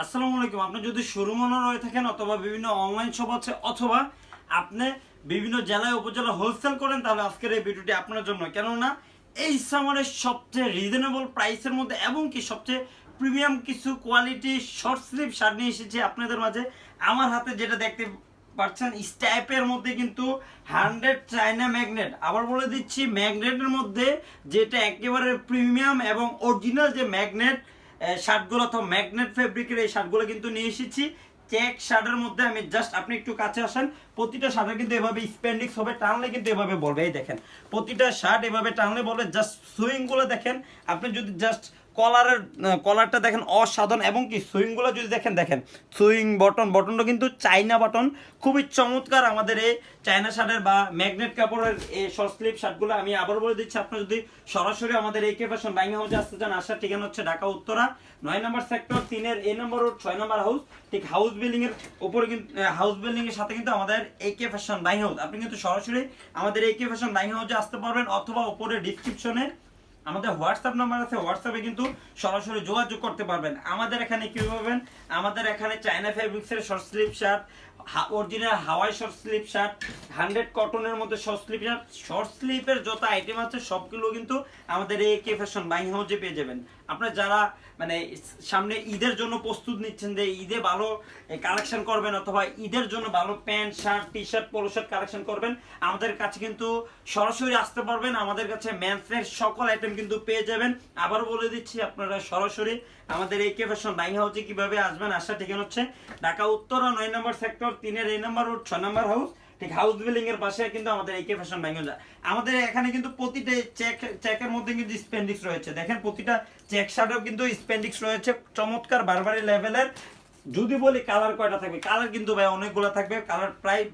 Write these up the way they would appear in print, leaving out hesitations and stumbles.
আসসালামু আলাইকুম। আপনি যদি শোরুম ওনার হয়ে থাকেন অথবা বিভিন্ন অনলাইন শপ আছে অথবা আপনি বিভিন্ন জেলায় উপজেলা হোলসেল করেন, তাহলে আজকের এই ভিডিওটি আপনার জন্য। কেননা এই সামারের সবচেয়ে রিজনেবল প্রাইসের মধ্যে এবং কি সবচেয়ে প্রিমিয়াম কিছু কোয়ালিটি শর্ট স্লিভ শার্ট নিয়ে এসেছি আপনাদের মাঝে। আমার হাতে যেটা দেখতে পাচ্ছেন স্ট্যাপের মধ্যে কিন্তু 100 চায়না ম্যাগনেট, আবার বলে দিচ্ছি ম্যাগনেটের মধ্যে যেটা একেবারে প্রিমিয়াম এবং অরিজিনাল যে ম্যাগনেট শার্টগুলো অথবা ম্যাগনেট ফেব্রিকের এই শার্টগুলো কিন্তু নিয়ে এসেছি। চেক শার্টের মধ্যে আমি জাস্ট আপনি একটু কাছে আসেন, প্রতিটা শার্টে কিন্তু এভাবে স্প্যান্ডিক্স হবে, টানলে কিন্তু এভাবে বলবে। এই দেখেন প্রতিটা শার্ট এভাবে টানলে বলবে। জাস্ট সুইংগুলো দেখেন, আপনি যদি জাস্ট কলারটা দেখেন অসাধারণ, এবং কি সুইংগুলো যদি দেখেন সুইং বটনটা কিন্তু চাইনা বটন, খুবই চমৎকার আমাদের এই চাইনা শার্টের বা ম্যাগনেট কাপড়ের এই শর্ট স্লিভ শার্টগুলো। আমি আবার বলে দিচ্ছি, আপনি যদি সরাসরি আমাদের AK ফ্যাশন বাইং হাউসে আসতে চান, আসার ঠিকানা হচ্ছে ঢাকা উত্তরা 9 নম্বর সেক্টর 3-এর A number road 6 number house. ঠিক হাউস বিল্ডিং এর উপরে কিন্তু হাউস বিল্ডিং এর সাথে কিন্তু আমাদের AK ফ্যাশন বাইং হাউস। আপনি কিন্তু সরাসরি আমাদের AK ফ্যাশন বাইং হাউসে আসতে পারবেন, অথবা উপরে ডিসক্রিপশনে আমাদের হোয়াটসঅ্যাপ নাম্বার আছে, হোয়াটসঅ্যাপে কিন্তু সরাসরি যোগাযোগ করতে পারবেন। আমাদের এখানে কি পাবেন, আমাদের এখানে চায়না ফেব্রিক্সের শর্ট স্লিভ শার্ট, অরিজিনাল হাওয়াই শর্ট স্লিভ শার্ট, 100 কটনের মধ্যে শর্ট স্লিভ শার্ট, শর্ট স্লিভের যত আইটেম আছে সবগুলো কিন্তু আমাদের এই AK ফ্যাশন বাইং হাউসে পেয়ে যাবেন। আপনারা যারা মানে সামনে ঈদের জন্য প্রস্তুত নিচ্ছেন যে ঈদে ভালো কালেকশন করবেন, অথবা ঈদের জন্য ভালো pant shirt T shirt polo shirt collection করবেন, আমাদের কাছে কিন্তু সরাসরি আসতে পারবেন। আমাদের কাছে মেন্সের সকল আইটেম কিন্তু পেয়ে যাবেন। আবার বলে দিচ্ছি, আপনারা সরাসরি আমাদের AK ফ্যাশন বাইং হাউসে কিভাবে আসবেন, আসার ঠিকানা হচ্ছে ঢাকা উত্তরা 9 নম্বর সেক্টর 3-এর A number road 6 number house. ঠিক হাউস বিল্ডিং এর পাশে কিন্তু আমাদের AK ফ্যাশন বাইং হাউস। আমাদের এখানে কিন্তু প্রতিটা চেকের মধ্যে কিন্তু স্পেন্ডিক্স রয়েছে। দেখেন প্রতিটা চেক শার্টেও কিন্তু স্পেন্ডিক্স রয়েছে, চমৎকার বারবারি লেভেলের। যদি বলি কালার কয়টা থাকবে, কালার কিন্তু ভাই অনেকগুলো থাকবে, কালার প্রায়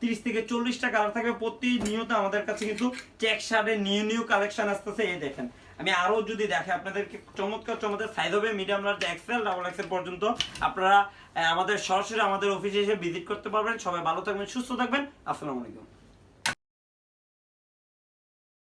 30 থেকে 40টা কালার থাকবে প্রতিনিয়ত। আমাদের কাছে কিন্তু চেক শার্টের নিউ কালেকশন আসতেছে। এই দেখেন, আমি আরো যদি দেখে আপনাদেরকে চমৎকার সাইজ হবে medium large XL double XL পর্যন্ত। আপনারা আমাদের সরাসরি আমাদের অফিসে এসে ভিজিট করতে পারবেন। সবাই ভালো থাকবেন, সুস্থ থাকবেন। আসসালামু আলাইকুম।